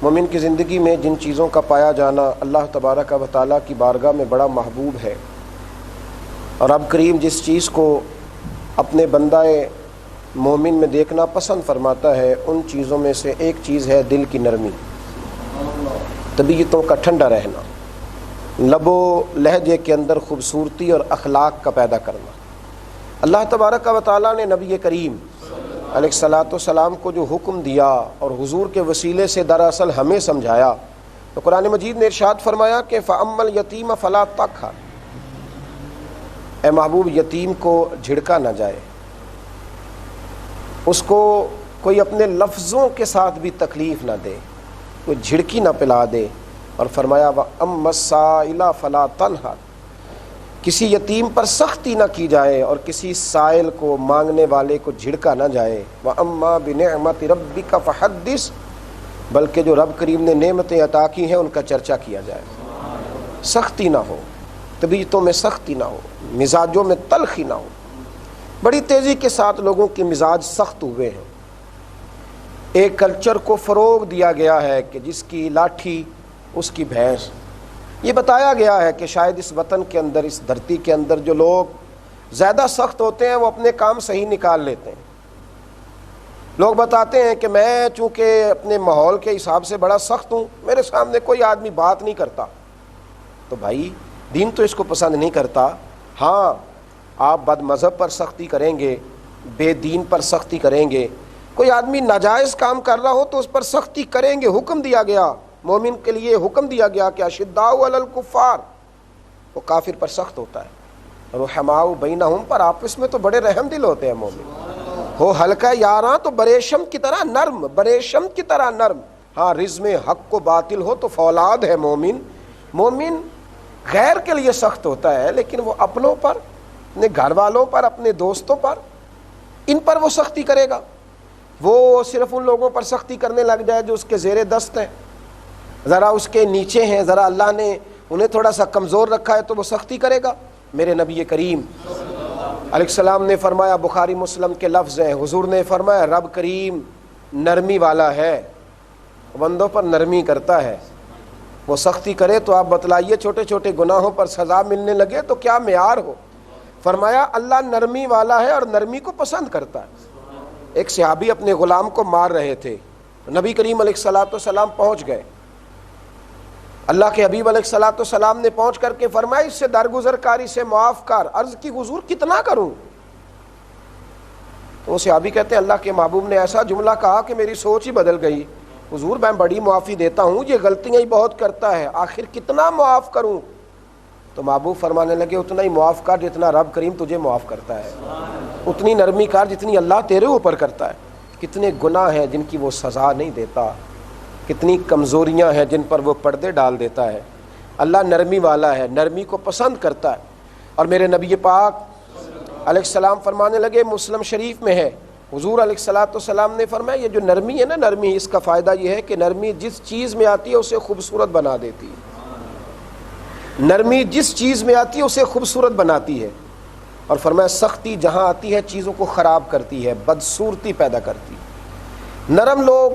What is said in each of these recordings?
مومن کی زندگی میں جن چیزوں کا پایا جانا اللہ تبارک و تعالیٰ کی بارگاہ میں بڑا محبوب ہے، اور رب کریم جس چیز کو اپنے بندہ مومن میں دیکھنا پسند فرماتا ہے، ان چیزوں میں سے ایک چیز ہے دل کی نرمی، طبیعتوں کا ٹھنڈا رہنا، لب و لہجے کے اندر خوبصورتی اور اخلاق کا پیدا کرنا۔ اللہ تبارک و تعالیٰ نے نبی کریم علیہ الصلاۃ والسلام کو جو حکم دیا اور حضور کے وسیلے سے دراصل ہمیں سمجھایا، تو قرآن مجید نے ارشاد فرمایا کہ فَأَمَّا الْيَتِيمَ فَلَا تَقْهَرْ، اے محبوب یتیم کو جھڑکا نہ جائے، اس کو کوئی اپنے لفظوں کے ساتھ بھی تکلیف نہ دے، کوئی جھڑکی نہ پلا دے، اور فرمایا وَأَمَّا السَّائِلَ فَلَا تَنْهَرْ، کسی یتیم پر سختی نہ کی جائے اور کسی سائل کو، مانگنے والے کو جھڑکا نہ جائے۔ وَأَمَّا بِنِعْمَةِ رَبِّكَ فَحَدِّثْ، بلکہ جو رب کریم نے نعمتیں عطا کی ہیں ان کا چرچا کیا جائے، سختی نہ ہو، طبیعتوں میں سختی نہ ہو، مزاجوں میں تلخی نہ ہو۔ بڑی تیزی کے ساتھ لوگوں کے مزاج سخت ہوئے ہیں۔ ایک کلچر کو فروغ دیا گیا ہے کہ جس کی لاٹھی اس کی بھینس۔ یہ بتایا گیا ہے کہ شاید اس وطن کے اندر، اس دھرتی کے اندر جو لوگ زیادہ سخت ہوتے ہیں وہ اپنے کام صحیح نکال لیتے ہیں۔ لوگ بتاتے ہیں کہ میں چونکہ اپنے ماحول کے حساب سے بڑا سخت ہوں، میرے سامنے کوئی آدمی بات نہیں کرتا۔ تو بھائی دین تو اس کو پسند نہیں کرتا۔ ہاں آپ بد مذہب پر سختی کریں گے، بے دین پر سختی کریں گے، کوئی آدمی ناجائز کام کر رہا ہو تو اس پر سختی کریں گے۔ حکم دیا گیا، مومن کے لیے حکم دیا گیا کہ اشداء علی الکفار، وہ کافر پر سخت ہوتا ہے، رحماء بینہم، پر آپس میں تو بڑے رحم دل ہوتے ہیں مومن۔ ہو ہلکا یاراں تو بریشم کی طرح نرم، بریشم کی طرح نرم۔ ہاں رزم حق و باطل ہو تو فولاد ہے مومن۔ مومن غیر کے لیے سخت ہوتا ہے، لیکن وہ اپنوں پر، اپنے گھر والوں پر، اپنے دوستوں پر، ان پر وہ سختی کرے گا۔ وہ صرف ان لوگوں پر سختی کرنے لگ جائے جو اس کے زیر دست ہیں، ذرا اس کے نیچے ہیں، ذرا اللہ نے انہیں تھوڑا سا کمزور رکھا ہے تو وہ سختی کرے گا۔ میرے نبی کریم علیہ السلام نے فرمایا، بخاری مسلم کے لفظ ہیں، حضور نے فرمایا رب کریم نرمی والا ہے، بندوں پر نرمی کرتا ہے۔ وہ سختی کرے تو آپ بتلائیے چھوٹے چھوٹے گناہوں پر سزا ملنے لگے تو کیا معیار ہو۔ فرمایا اللہ نرمی والا ہے اور نرمی کو پسند کرتا ہے۔ ایک صحابی اپنے غلام کو مار رہے تھے، نبی کریم علیہ الصلاۃ والسلام پہنچ گئے۔ اللہ کے حبیب علیہ الصلاۃ والسلام نے پہنچ کر کے فرمایا اس سے درگزر کاری سے معاف کر۔ عرض کی حضور کتنا کروں؟ تو وہ صحابی کہتے ہیں اللہ کے محبوب نے ایسا جملہ کہا کہ میری سوچ ہی بدل گئی، حضور میں بڑی معافی دیتا ہوں، یہ غلطیاں ہی بہت کرتا ہے، آخر کتنا معاف کروں؟ تو محبوب فرمانے لگے اتنا ہی معاف کر جتنا رب کریم تجھے معاف کرتا ہے، اتنی نرمی کر جتنی اللہ تیرے اوپر کرتا ہے۔ کتنے گناہ ہیں جن کی وہ سزا نہیں دیتا، کتنی کمزوریاں ہیں جن پر وہ پردے ڈال دیتا ہے۔ اللہ نرمی والا ہے، نرمی کو پسند کرتا ہے۔ اور میرے نبی پاک علیہ السلام فرمانے لگے، مسلم شریف میں ہے، حضور علیہ الصلاۃ والسلام نے فرمایا یہ جو نرمی ہے نا، نرمی اس کا فائدہ یہ ہے کہ نرمی جس چیز میں آتی ہے اسے خوبصورت بنا دیتی ہے۔ نرمی جس چیز میں آتی ہے اسے خوبصورت بناتی ہے۔ اور فرمایا سختی جہاں آتی ہے چیزوں کو خراب کرتی ہے، بدصورتی پیدا کرتی ہے۔ نرم لوگ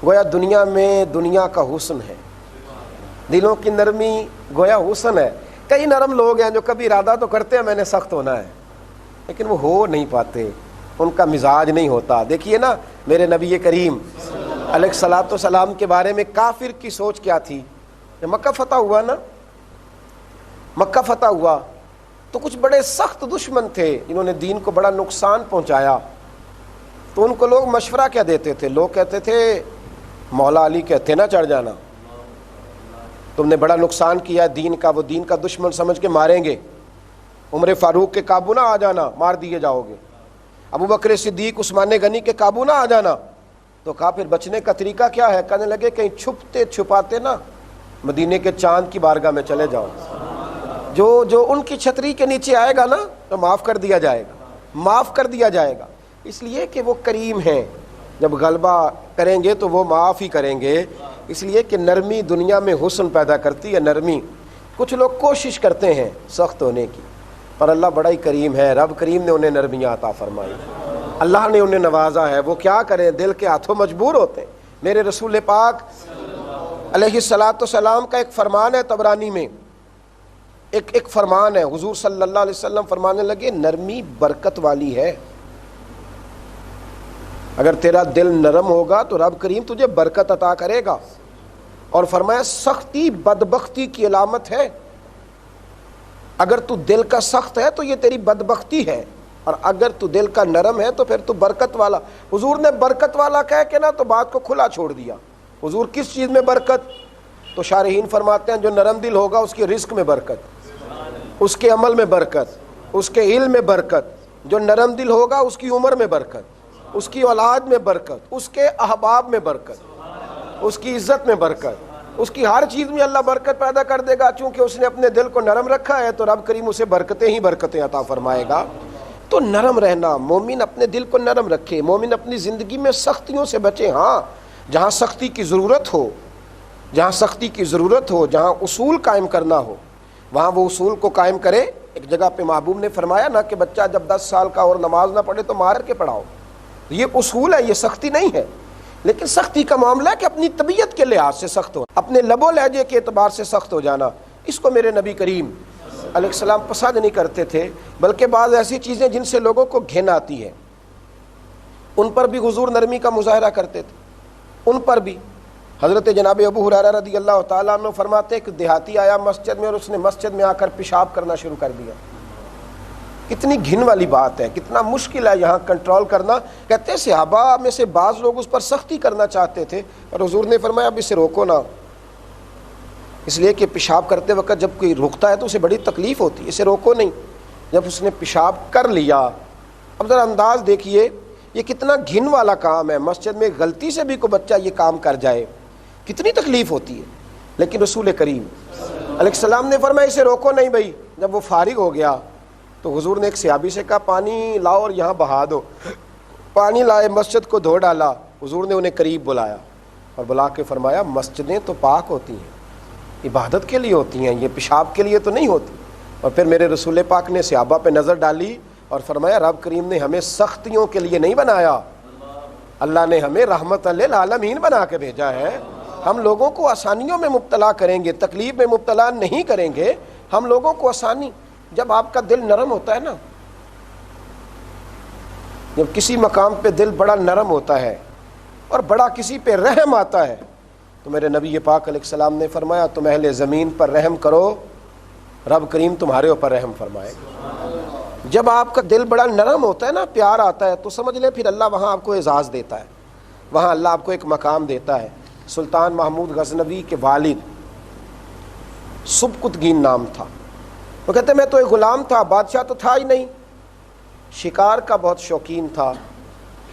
گویا دنیا میں دنیا کا حسن ہے، دلوں کی نرمی گویا حسن ہے۔ کئی نرم لوگ ہیں جو کبھی ارادہ تو کرتے ہیں میں نے سخت ہونا ہے، لیکن وہ ہو نہیں پاتے، ان کا مزاج نہیں ہوتا۔ دیکھیے نا میرے نبی کریم علیہ الصلاۃ والسلام کے بارے میں کافر کی سوچ کیا تھی؟ جب مکہ فتح ہوا نا، مکہ فتح ہوا تو کچھ بڑے سخت دشمن تھے جنہوں نے دین کو بڑا نقصان پہنچایا۔ تو ان کو لوگ مشورہ کیا دیتے تھے؟ لوگ کہتے تھے مولا علی کہتے نہ چڑھ جانا، تم نے بڑا نقصان کیا ہے دین کا، وہ دین کا دشمن سمجھ کے ماریں گے۔ عمر فاروق کے قابو نہ آ جانا، مار دیے جاؤ گے۔ ابو بکر صدیق، عثمان غنی کے قابو نہ آ جانا۔ تو کہا پھر بچنے کا طریقہ کیا ہے؟ کہنے لگے کہیں چھپتے چھپاتے نا مدینے کے چاند کی بارگاہ میں چلے جاؤ، جو ان کی چھتری کے نیچے آئے گا نا تو معاف کر دیا جائے گا، معاف کر دیا جائے گا، اس لیے کہ وہ کریم ہیں، جب غلبہ کریں گے تو وہ معاف ہی کریں گے۔ اس لیے کہ نرمی دنیا میں حسن پیدا کرتی ہے۔ نرمی کچھ لوگ کوشش کرتے ہیں سخت ہونے کی، پر اللہ بڑا ہی کریم ہے، رب کریم نے انہیں نرمیاں عطا فرمائی، اللہ نے انہیں نوازا ہے۔ وہ کیا کریں، دل کے ہاتھوں مجبور ہوتے ہیں۔ میرے رسول پاک علیہ الصلاۃ والسلام کا ایک فرمان ہے طبرانی میں، ایک فرمان ہے، حضور صلی اللہ علیہ وسلم فرمانے لگے نرمی برکت والی ہے، اگر تیرا دل نرم ہوگا تو رب کریم تجھے برکت عطا کرے گا، اور فرمایا سختی بدبختی کی علامت ہے، اگر تو دل کا سخت ہے تو یہ تیری بدبختی ہے، اور اگر تو دل کا نرم ہے تو پھر تو برکت والا۔ حضور نے برکت والا کہہ کے نا تو بات کو کھلا چھوڑ دیا۔ حضور کس چیز میں برکت؟ تو شارحین فرماتے ہیں جو نرم دل ہوگا اس کے رزق میں برکت، اس کے عمل میں برکت، اس کے علم میں برکت، جو نرم دل ہوگا اس کی عمر میں برکت، اس کی اولاد میں برکت، اس کے احباب میں برکت، اس کی عزت میں برکت، اس کی ہر چیز میں اللہ برکت پیدا کر دے گا، چونکہ اس نے اپنے دل کو نرم رکھا ہے تو رب کریم اسے برکتیں ہی برکتیں عطا فرمائے گا۔ تو نرم رہنا، مومن اپنے دل کو نرم رکھے، مومن اپنی زندگی میں سختیوں سے بچے، ہاں جہاں سختی کی ضرورت ہو، جہاں سختی کی ضرورت ہو، جہاں اصول قائم کرنا ہو وہاں وہ اصول کو قائم کرے۔ ایک جگہ پہ محبوب نے فرمایا نا کہ بچہ جب 10 سال کا اور نماز نہ پڑھے تو مار کے پڑھاؤ، یہ اصول ہے، یہ سختی نہیں ہے۔ لیکن سختی کا معاملہ ہے کہ اپنی طبیعت کے لحاظ سے سخت ہو، اپنے لب و لہجے کے اعتبار سے سخت ہو جانا، اس کو میرے نبی کریم علیہ السلام پسند نہیں کرتے تھے، بلکہ بعض ایسی چیزیں جن سے لوگوں کو گھن آتی ہے ان پر بھی حضور نرمی کا مظاہرہ کرتے تھے، ان پر بھی۔ حضرت جناب ابو ہریرہ رضی اللہ تعالیٰ عنہ فرماتے ہیں کہ دیہاتی آیا مسجد میں اور اس نے مسجد میں آ کر پیشاب کرنا شروع کر دیا۔ کتنی گھن والی بات ہے، کتنا مشکل ہے یہاں کنٹرول کرنا۔ کہتے ہیں صحابہ میں سے بعض لوگ اس پر سختی کرنا چاہتے تھے اور حضور نے فرمایا اب اسے روکو نا، اس لیے کہ پیشاب کرتے وقت جب کوئی رکتا ہے تو اسے بڑی تکلیف ہوتی ہے، اسے روکو نہیں۔ جب اس نے پیشاب کر لیا، اب ذرا انداز دیکھیے یہ کتنا گھن والا کام ہے، مسجد میں غلطی سے بھی کوئی بچہ یہ کام کر جائے کتنی تکلیف ہوتی ہے، لیکن رسول کریم علیہ السلام نے فرمایا اسے روکو نہیں بھائی۔ جب وہ فارغ ہو گیا تو حضور نے ایک صحابی سے کہا پانی لاؤ اور یہاں بہا دو، پانی لائے، مسجد کو دھو ڈالا، حضور نے انہیں قریب بلایا اور بلا کے فرمایا مسجدیں تو پاک ہوتی ہیں، عبادت کے لیے ہوتی ہیں، یہ پیشاب کے لیے تو نہیں ہوتی۔ اور پھر میرے رسول پاک نے صحابہ پہ نظر ڈالی اور فرمایا رب کریم نے ہمیں سختیوں کے لیے نہیں بنایا، اللہ نے ہمیں رحمت للعالمین بنا کے بھیجا ہے۔ ہم لوگوں کو آسانیوں میں مبتلا کریں گے، تکلیف میں مبتلا نہیں کریں گے، ہم لوگوں کو آسانی۔ جب آپ کا دل نرم ہوتا ہے نا، جب کسی مقام پہ دل بڑا نرم ہوتا ہے اور بڑا کسی پہ رحم آتا ہے تو میرے نبی پاک علیہ السلام نے فرمایا تم اہل زمین پر رحم کرو، رب کریم تمہارے اوپر رحم فرمائے گا۔ جب آپ کا دل بڑا نرم ہوتا ہے نا، پیار آتا ہے، تو سمجھ لیں پھر اللہ وہاں آپ کو اعزاز دیتا ہے، وہاں اللہ آپ کو ایک مقام دیتا ہے۔ سلطان محمود غزنوی کے والد سبکتگین نام تھا، وہ کہتے میں تو ایک غلام تھا، بادشاہ تو تھا ہی نہیں، شکار کا بہت شوقین تھا۔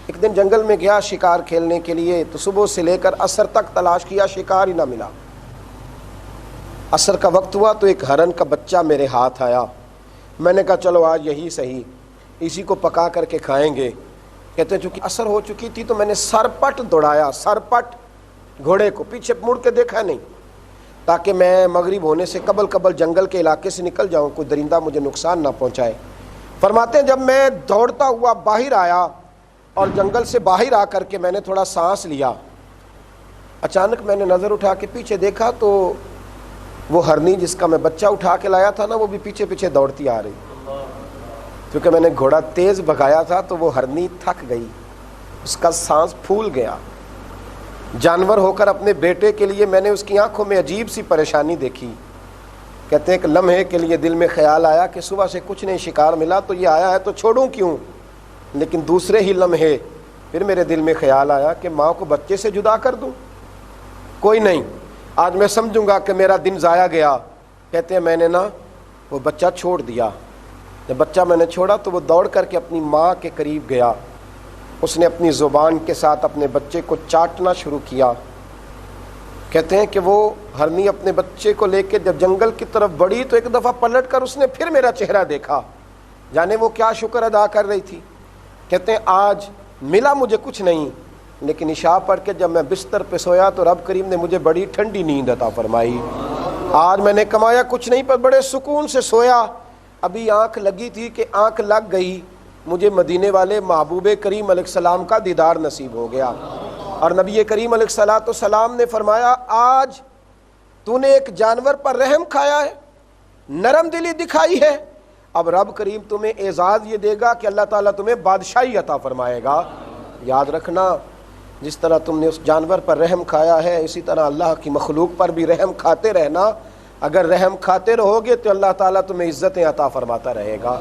ایک دن جنگل میں گیا شکار کھیلنے کے لیے، تو صبح سے لے کر عصر تک تلاش کیا، شکار ہی نہ ملا۔ عصر کا وقت ہوا تو ایک ہرن کا بچہ میرے ہاتھ آیا، میں نے کہا چلو آج یہی صحیح، اسی کو پکا کر کے کھائیں گے۔ کہتے ہیں چونکہ عصر ہو چکی تھی تو میں نے سرپٹ دوڑایا، سرپٹ گھوڑے کو، پیچھے مڑ کے دیکھا نہیں، تاکہ میں مغرب ہونے سے قبل جنگل کے علاقے سے نکل جاؤں، کوئی درندہ مجھے نقصان نہ پہنچائے۔ فرماتے ہیں جب میں دوڑتا ہوا باہر آیا اور جنگل سے باہر آ کر کے میں نے تھوڑا سانس لیا، اچانک میں نے نظر اٹھا کے پیچھے دیکھا تو وہ ہرنی جس کا میں بچہ اٹھا کے لایا تھا نا، وہ بھی پیچھے پیچھے دوڑتی آ رہی۔ کیونکہ میں نے گھوڑا تیز بھگایا تھا تو وہ ہرنی تھک گئی، اس کا سانس پھول گیا۔ جانور ہو کر اپنے بیٹے کے لیے میں نے اس کی آنکھوں میں عجیب سی پریشانی دیکھی۔ کہتے ہیں کہ لمحے کے لیے دل میں خیال آیا کہ صبح سے کچھ نہیں شکار ملا تو یہ آیا ہے تو چھوڑوں کیوں، لیکن دوسرے ہی لمحے پھر میرے دل میں خیال آیا کہ ماں کو بچے سے جدا کر دوں، کوئی نہیں، آج میں سمجھوں گا کہ میرا دن ضائع گیا۔ کہتے ہیں میں نے نا وہ بچہ چھوڑ دیا، جب بچہ میں نے چھوڑا تو وہ دوڑ کر کے اپنی ماں کے قریب گیا، اس نے اپنی زبان کے ساتھ اپنے بچے کو چاٹنا شروع کیا۔ کہتے ہیں کہ وہ ہرنی اپنے بچے کو لے کے جب جنگل کی طرف بڑھی تو ایک دفعہ پلٹ کر اس نے پھر میرا چہرہ دیکھا، جانے وہ کیا شکر ادا کر رہی تھی۔ کہتے ہیں آج ملا مجھے کچھ نہیں، لیکن عشاء پڑھ کے جب میں بستر پہ سویا تو رب کریم نے مجھے بڑی ٹھنڈی نیند عطا فرمائی۔ آج میں نے کمایا کچھ نہیں پر بڑے سکون سے سویا، ابھی آنکھ لگی تھی کہ آنکھ لگ گئی، مجھے مدینے والے محبوب کریم علیہ السلام کا دیدار نصیب ہو گیا۔ اور نبی کریم علیہ السلام نے فرمایا آج تو نے ایک جانور پر رحم کھایا ہے، نرم دلی دکھائی ہے، اب رب کریم تمہیں اعزاز یہ دے گا کہ اللہ تعالیٰ تمہیں بادشاہی عطا فرمائے گا۔ یاد رکھنا، جس طرح تم نے اس جانور پر رحم کھایا ہے، اسی طرح اللہ کی مخلوق پر بھی رحم کھاتے رہنا۔ اگر رحم کھاتے رہو گے تو اللہ تعالیٰ تمہیں عزتیں عطا فرماتا رہے گا۔